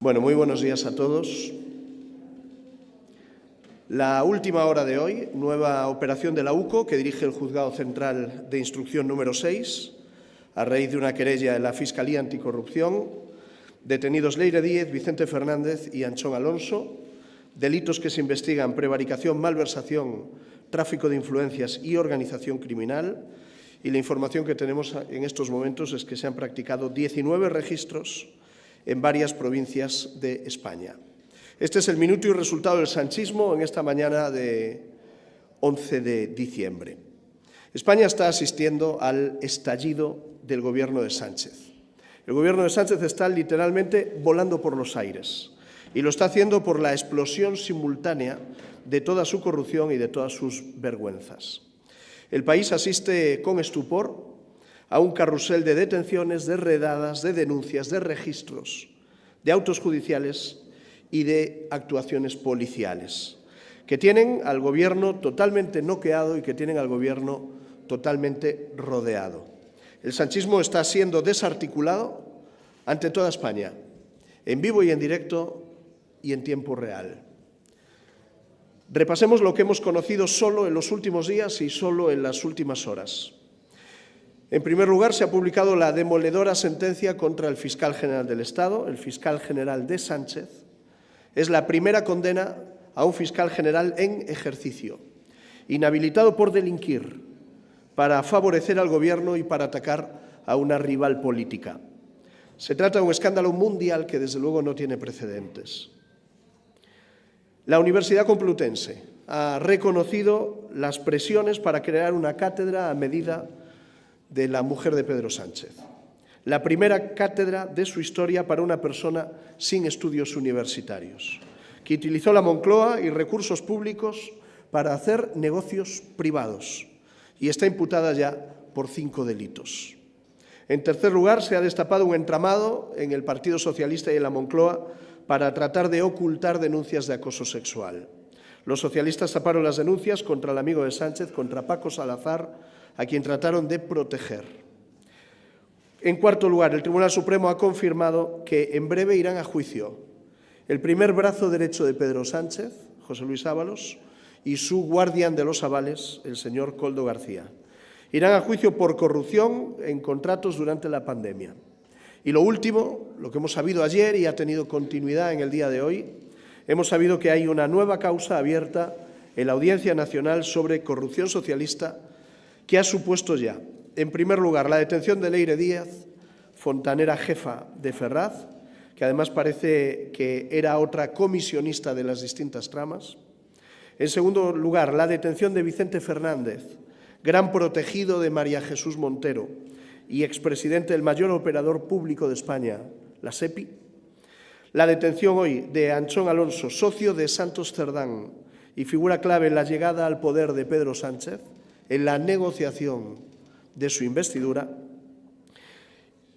Bueno, muy buenos días a todos. La última hora de hoy, nueva operación de la UCO que dirige el Juzgado Central de Instrucción número 6, a raíz de una querella en la Fiscalía Anticorrupción, detenidos Leire Díez, Vicente Fernández y Anchón Alonso, delitos que se investigan: prevaricación, malversación, tráfico de influencias y organización criminal. Y la información que tenemos en estos momentos es que se han practicado 19 registros en varias provincias de España. Este es el minuto y resultado del sanchismo en esta mañana de 11 de diciembre. España está asistiendo al estallido del gobierno de Sánchez. El gobierno de Sánchez está literalmente volando por los aires y lo está haciendo por la explosión simultánea de toda su corrupción y de todas sus vergüenzas. El país asiste con estupor a un carrusel de detenciones, de redadas, de denuncias, de registros, de autos judiciales y de actuaciones policiales, que tienen al Gobierno totalmente noqueado y que tienen al Gobierno totalmente rodeado. El sanchismo está siendo desarticulado ante toda España, en vivo y en directo y en tiempo real. Repasemos lo que hemos conocido solo en los últimos días y solo en las últimas horas. En primer lugar, se ha publicado la demoledora sentencia contra el fiscal general del Estado, el fiscal general de Sánchez. Es la primera condena a un fiscal general en ejercicio, inhabilitado por delinquir, para favorecer al Gobierno y para atacar a una rival política. Se trata de un escándalo mundial que, desde luego, no tiene precedentes. La Universidad Complutense ha reconocido las presiones para crear una cátedra a medida de la mujer de Pedro Sánchez. La primera cátedra de su historia para una persona sin estudios universitarios, que utilizó la Moncloa y recursos públicos para hacer negocios privados y está imputada ya por 5 delitos. En tercer lugar, se ha destapado un entramado en el Partido Socialista y en la Moncloa para tratar de ocultar denuncias de acoso sexual. Los socialistas taparon las denuncias contra el amigo de Sánchez, contra Paco Salazar, a quien trataron de proteger. En cuarto lugar, el Tribunal Supremo ha confirmado que en breve irán a juicio el primer brazo derecho de Pedro Sánchez, José Luis Ábalos, y su guardián de los avales, el señor Koldo García. Irán a juicio por corrupción en contratos durante la pandemia. Y lo último, lo que hemos sabido ayer y ha tenido continuidad en el día de hoy, hemos sabido que hay una nueva causa abierta en la Audiencia Nacional sobre corrupción socialista que ha supuesto ya, en primer lugar, la detención de Leire Díez, fontanera jefa de Ferraz, que además parece que era otra comisionista de las distintas tramas. En segundo lugar, la detención de Vicente Fernández, gran protegido de María Jesús Montero y expresidente del mayor operador público de España, la SEPI. La detención hoy de Anchón Alonso, socio de Santos Cerdán y figura clave en la llegada al poder de Pedro Sánchez, en la negociación de su investidura.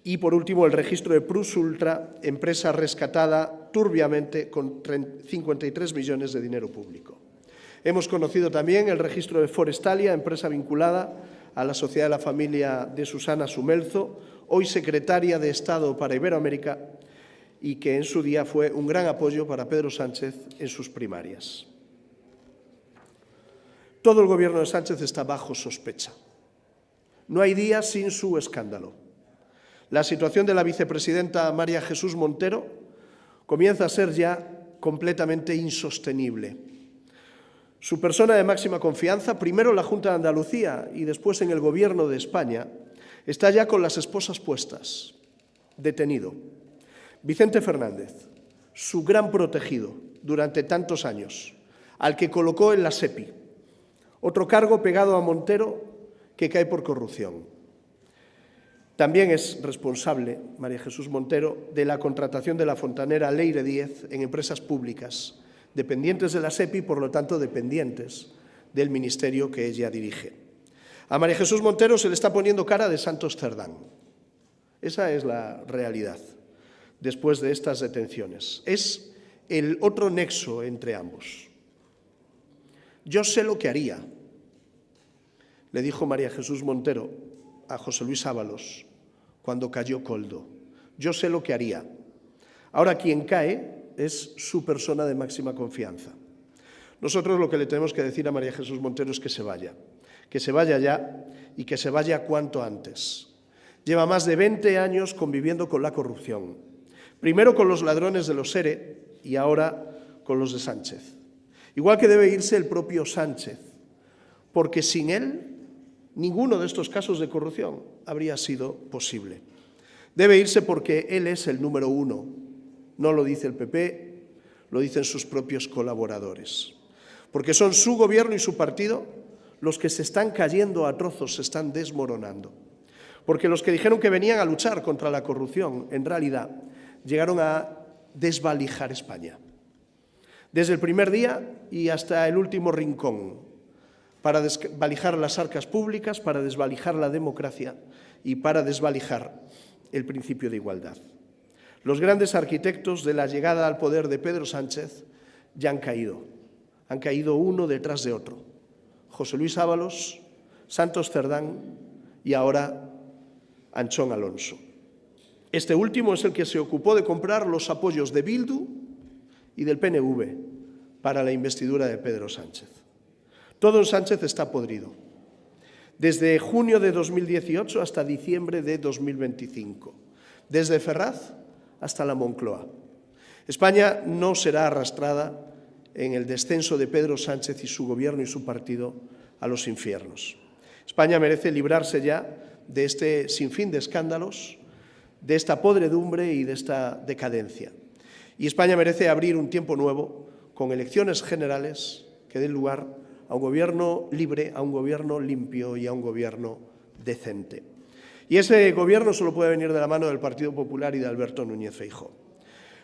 Y, por último, el registro de Plus Ultra, empresa rescatada turbiamente con 53 millones de dinero público. Hemos conocido también el registro de Forestalia, empresa vinculada a la Sociedad de la Familia de Susana Sumelzo, hoy secretaria de Estado para Iberoamérica, y que en su día fue un gran apoyo para Pedro Sánchez en sus primarias. Todo el Gobierno de Sánchez está bajo sospecha. No hay día sin su escándalo. La situación de la vicepresidenta María Jesús Montero comienza a ser ya completamente insostenible. Su persona de máxima confianza, primero en la Junta de Andalucía y después en el Gobierno de España, está ya con las esposas puestas, detenido. Vicente Fernández, su gran protegido durante tantos años, al que colocó en la SEPI, otro cargo pegado a Montero que cae por corrupción. También es responsable, María Jesús Montero, de la contratación de la fontanera Leire Díez en empresas públicas, dependientes de la SEPI, por lo tanto dependientes del ministerio que ella dirige. A María Jesús Montero se le está poniendo cara de Santos Cerdán. Esa es la realidad después de estas detenciones. Es el otro nexo entre ambos. Yo sé lo que haría, le dijo María Jesús Montero a José Luis Ábalos cuando cayó Koldo. Yo sé lo que haría. Ahora quien cae es su persona de máxima confianza. Nosotros lo que le tenemos que decir a María Jesús Montero es que se vaya ya y que se vaya cuanto antes. Lleva más de 20 años conviviendo con la corrupción, primero con los ladrones de los ERE y ahora con los de Sánchez. Igual que debe irse el propio Sánchez, porque sin él ninguno de estos casos de corrupción habría sido posible. Debe irse porque él es el número uno, no lo dice el PP, lo dicen sus propios colaboradores. Porque son su gobierno y su partido los que se están cayendo a trozos, se están desmoronando. Porque los que dijeron que venían a luchar contra la corrupción, en realidad, llegaron a desvalijar España. Desde el primer día y hasta el último rincón, para desvalijar las arcas públicas, para desvalijar la democracia y para desvalijar el principio de igualdad. Los grandes arquitectos de la llegada al poder de Pedro Sánchez ya han caído uno detrás de otro. José Luis Ábalos, Santos Cerdán y ahora Anchón Alonso. Este último es el que se ocupó de comprar los apoyos de Bildu y del PNV para la investidura de Pedro Sánchez. Todo en Sánchez está podrido, desde junio de 2018 hasta diciembre de 2025, desde Ferraz hasta la Moncloa. España no será arrastrada en el descenso de Pedro Sánchez y su gobierno y su partido a los infiernos. España merece librarse ya de este sinfín de escándalos, de esta podredumbre y de esta decadencia. Y España merece abrir un tiempo nuevo con elecciones generales que den lugar a un gobierno libre, a un gobierno limpio y a un gobierno decente. Y ese gobierno solo puede venir de la mano del Partido Popular y de Alberto Núñez Feijóo.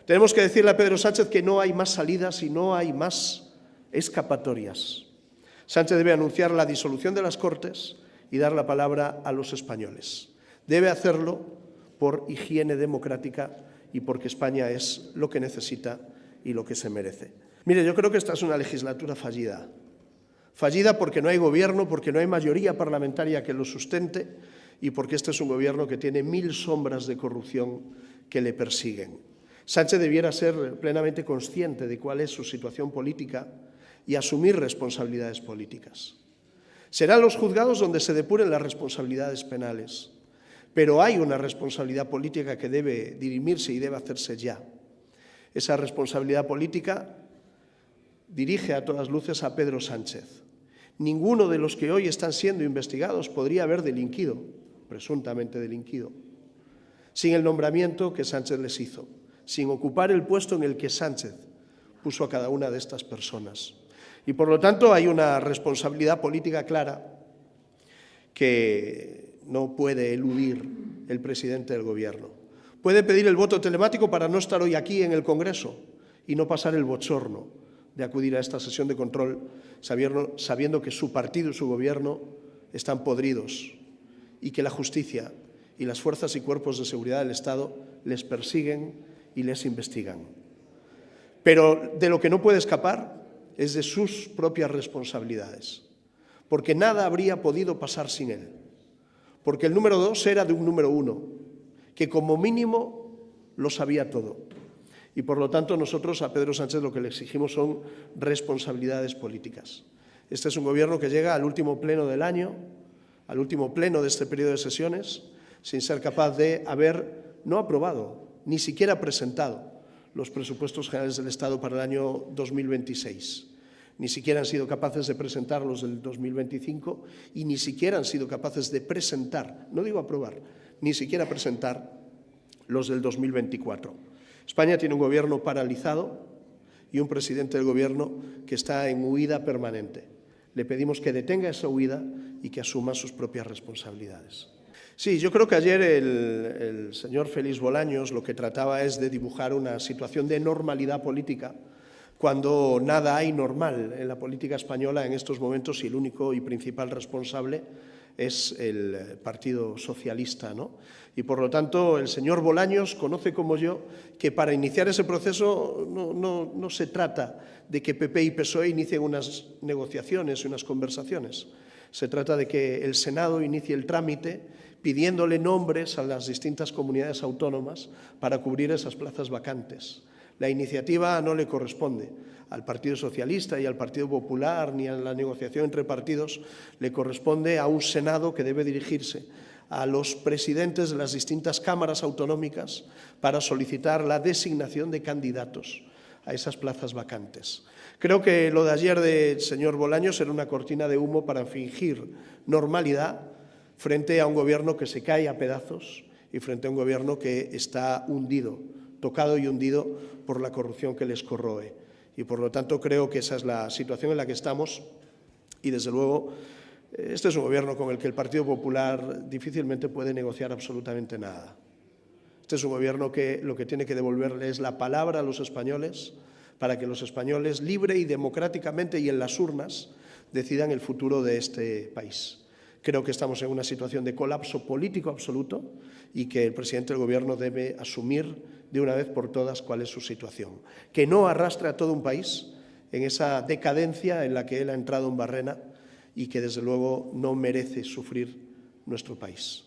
Tenemos que decirle a Pedro Sánchez que no hay más salidas y no hay más escapatorias. Sánchez debe anunciar la disolución de las Cortes y dar la palabra a los españoles. Debe hacerlo por higiene democrática y porque España es lo que necesita y lo que se merece. Mire, yo creo que esta es una legislatura fallida. Fallida porque no hay gobierno, porque no hay mayoría parlamentaria que lo sustente y porque este es un gobierno que tiene 1000 sombras de corrupción que le persiguen. Sánchez debiera ser plenamente consciente de cuál es su situación política y asumir responsabilidades políticas. Serán los juzgados donde se depuren las responsabilidades penales, pero hay una responsabilidad política que debe dirimirse y debe hacerse ya. Esa responsabilidad política dirige a todas luces a Pedro Sánchez. Ninguno de los que hoy están siendo investigados podría haber delinquido, presuntamente delinquido, sin el nombramiento que Sánchez les hizo, sin ocupar el puesto en el que Sánchez puso a cada una de estas personas. Y por lo tanto hay una responsabilidad política clara que no puede eludir el presidente del Gobierno. Puede pedir el voto telemático para no estar hoy aquí en el Congreso y no pasar el bochorno de acudir a esta sesión de control sabiendo que su partido y su Gobierno están podridos y que la justicia y las fuerzas y cuerpos de seguridad del Estado les persiguen y les investigan. Pero de lo que no puede escapar es de sus propias responsabilidades, porque nada habría podido pasar sin él, porque el número 2 era de un número 1, que como mínimo lo sabía todo. Y por lo tanto nosotros a Pedro Sánchez lo que le exigimos son responsabilidades políticas. Este es un gobierno que llega al último pleno del año, al último pleno de este periodo de sesiones, sin ser capaz de haber no aprobado, ni siquiera presentado los presupuestos generales del Estado para el año 2026. Ni siquiera han sido capaces de presentar los del 2025 y ni siquiera han sido capaces de presentar, no digo aprobar, ni siquiera presentar los del 2024. España tiene un gobierno paralizado y un presidente del gobierno que está en huida permanente. Le pedimos que detenga esa huida y que asuma sus propias responsabilidades. Sí, yo creo que ayer el señor Félix Bolaños lo que trataba es de dibujar una situación de normalidad política, cuando nada hay normal en la política española en estos momentos y el único y principal responsable es el Partido Socialista, ¿no? Y por lo tanto el señor Bolaños conoce como yo que para iniciar ese proceso no se trata de que PP y PSOE inicien unas negociaciones y unas conversaciones. Se trata de que el Senado inicie el trámite pidiéndole nombres a las distintas comunidades autónomas para cubrir esas plazas vacantes. La iniciativa no le corresponde al Partido Socialista y al Partido Popular, ni a la negociación entre partidos, le corresponde a un Senado que debe dirigirse a los presidentes de las distintas cámaras autonómicas para solicitar la designación de candidatos a esas plazas vacantes. Creo que lo de ayer del señor Bolaños era una cortina de humo para fingir normalidad frente a un gobierno que se cae a pedazos y frente a un gobierno que está hundido, tocado y hundido por la corrupción que les corroe. Y, por lo tanto, creo que esa es la situación en la que estamos y, desde luego, este es un gobierno con el que el Partido Popular difícilmente puede negociar absolutamente nada. Este es un gobierno que lo que tiene que devolverle es la palabra a los españoles para que los españoles, libre y democráticamente y en las urnas, decidan el futuro de este país. Creo que estamos en una situación de colapso político absoluto y que el presidente del Gobierno debe asumir de una vez por todas cuál es su situación. Que no arrastre a todo un país en esa decadencia en la que él ha entrado en Barrena y que, desde luego, no merece sufrir nuestro país.